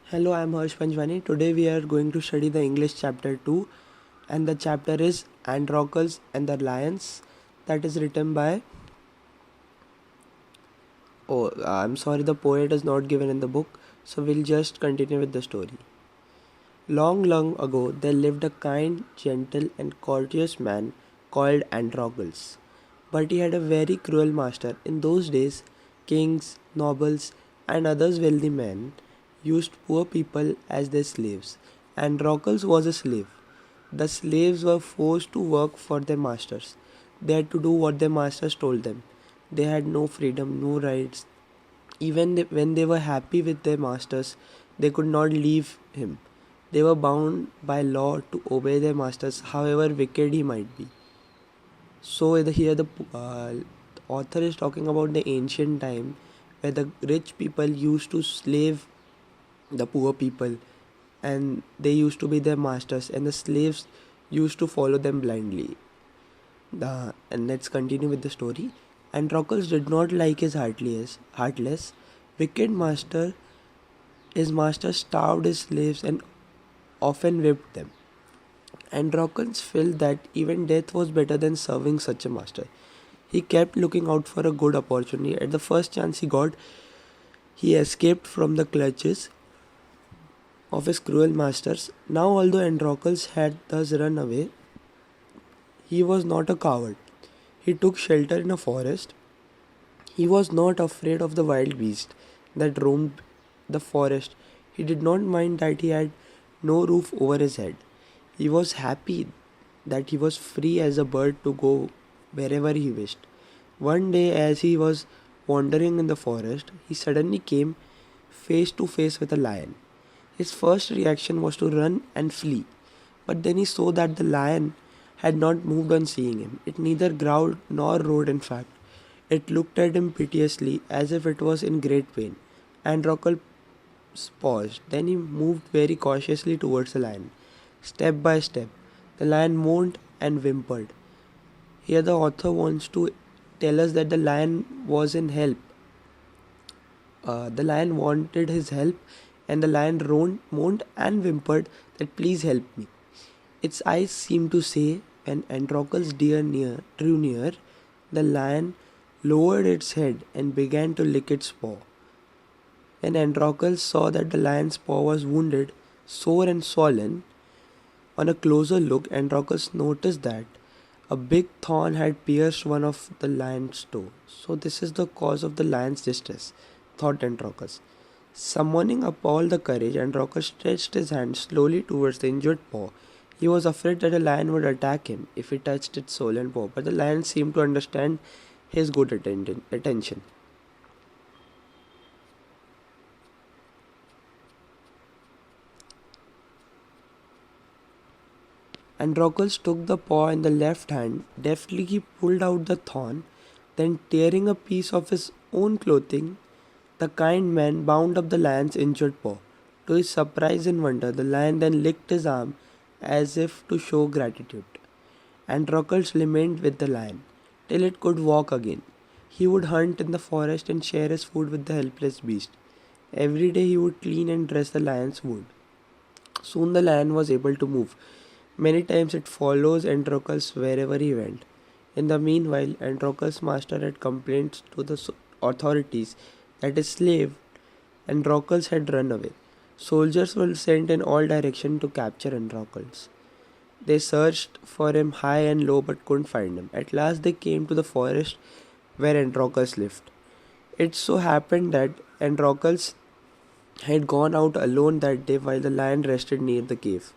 Hello, I'm Harsh Panjwani. Today we are going to study the English chapter 2, and the chapter is Androcles and the Lions, that is written by. I'm sorry, the poet is not given in the book, so we'll just continue with the story. Long, long ago, there lived a kind, gentle, and courteous man called Androcles. But he had a very cruel master. In those days, kings, nobles, and others wealthy men used poor people as their slaves. Androcles was a slave. The slaves were forced to work for their masters. They had to do what their masters told them. They had no freedom, no rights. Even when they were happy with their masters, they could not leave him. They were bound by law to obey their masters, however wicked he might be. Here the author is talking about the ancient time where the rich people used to slave the poor people, and they used to be their masters, and the slaves used to follow them blindly. And let's continue with the story. Androcles did not like his heartless, wicked master. His master starved his slaves and often whipped them. Androcles felt that even death was better than serving such a master. He kept looking out for a good opportunity. At the first chance he got, he escaped from the clutches of his cruel masters. Now, although Androcles had thus run away, he was not a coward. He took shelter in a forest. He was not afraid of the wild beasts that roamed the forest. He did not mind that he had no roof over his head. He was happy that he was free as a bird to go wherever he wished. One day, as he was wandering in the forest, he suddenly came face to face with a lion. His first reaction was to run and flee, but then he saw that the lion had not moved on seeing him. It neither growled nor roared, in fact. It looked at him piteously, as if it was in great pain. Androcle paused. Then he moved very cautiously towards the lion. Step by step, the lion moaned and whimpered. Here, the author wants to tell us that the lion was in help. The lion wanted his help, and the lion moaned and whimpered that please help me. Its eyes seemed to say, when Androcles drew near, the lion lowered its head and began to lick its paw. When Androcles saw that the lion's paw was wounded, sore and swollen, on a closer look, Androcles noticed that a big thorn had pierced one of the lion's toe. So this is the cause of the lion's distress, thought Androcles. Summoning up all the courage, Androcles stretched his hand slowly towards the injured paw. He was afraid that the lion would attack him if he touched its swollen paw, but the lion seemed to understand his good attention. Androcles took the paw in the left hand. Deftly he pulled out the thorn. Then, tearing a piece of his own clothing, the kind man bound up the lion's injured paw. To his surprise and wonder, the lion then licked his arm as if to show gratitude. Androcles remained with the lion till it could walk again. He would hunt in the forest and share his food with the helpless beast. Every day he would clean and dress the lion's wound. Soon the lion was able to move. Many times it follows Androcles wherever he went. In the meanwhile, Androcles' master had complained to the authorities that his slave Androcles had run away. Soldiers were sent in all directions to capture Androcles. They searched for him high and low but couldn't find him. At last they came to the forest where Androcles lived. It so happened that Androcles had gone out alone that day while the lion rested near the cave.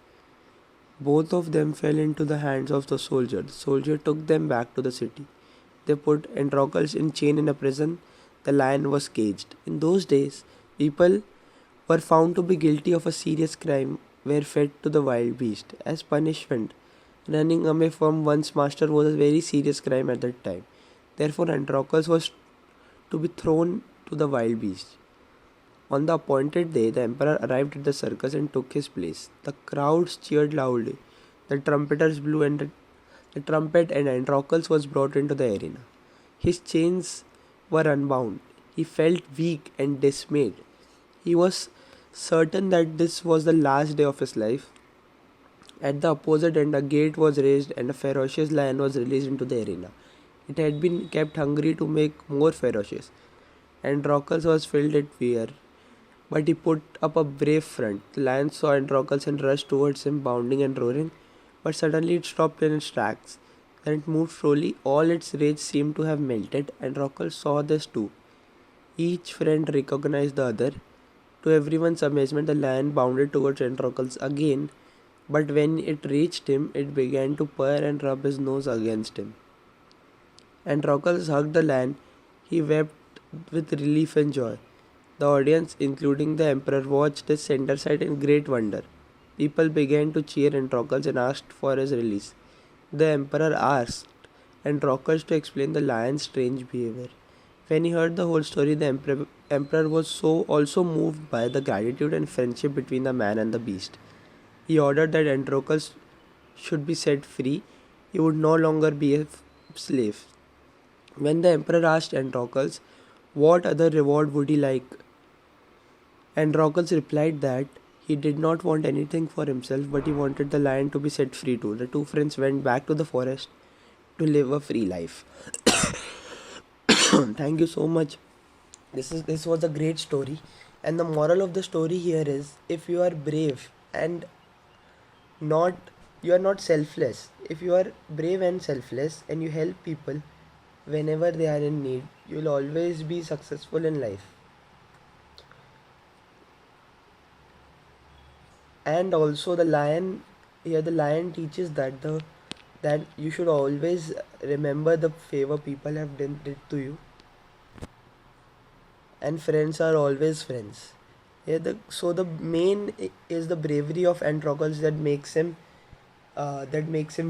Both of them fell into the hands of the soldier. The soldier took them back to the city. They put Androcles in chain in a prison. The lion was caged. In those days, people were found to be guilty of a serious crime were fed to the wild beast. As punishment, running away from one's master was a very serious crime at that time. Therefore, Androcles was to be thrown to the wild beast. On the appointed day, the emperor arrived at the circus and took his place. The crowds cheered loudly. The trumpeters blew and the trumpet and Androcles was brought into the arena. His chains were unbound. He felt weak and dismayed. He was Certain that this was the last day of his life, at the opposite end a gate was raised and a ferocious lion was released into the arena. It had been kept hungry to make more ferocious, and Androcles was filled with fear. But he put up a brave front. The lion saw Androcles and rushed towards him, bounding and roaring. But suddenly it stopped in its tracks. When it moved slowly, all its rage seemed to have melted, and Androcles saw this too. Each friend recognized the other. To everyone's amazement, the lion bounded towards Androcles again, but when it reached him, it began to purr and rub his nose against him. Androcles hugged the lion. He wept with relief and joy. The audience, including the emperor, watched this center sight in great wonder. People began to cheer Androcles and asked for his release. The emperor asked Androcles to explain the lion's strange behavior. When he heard the whole story, the emperor was so also moved by the gratitude and friendship between the man and the beast. He ordered that Androcles should be set free. He would no longer be a slave. When the emperor asked Androcles what other reward would he like, Androcles replied that he did not want anything for himself, but he wanted the lion to be set free too. The two friends went back to the forest to live a free life. Thank you so much. This was a great story, and the moral of the story here is if you are brave and not you are not selfless. If you are brave and selfless and you help people whenever they are in need, you'll always be successful in life. And also the lion here the lion teaches that you should always remember the favor people have did to you, and friends are always friends. Yeah, the main is the bravery of Androcles that makes him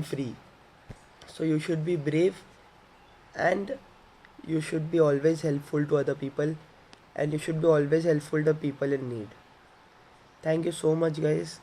free. So you should be brave, and you should be always helpful to other people, and you should be always helpful to people in need. Thank you so much, guys.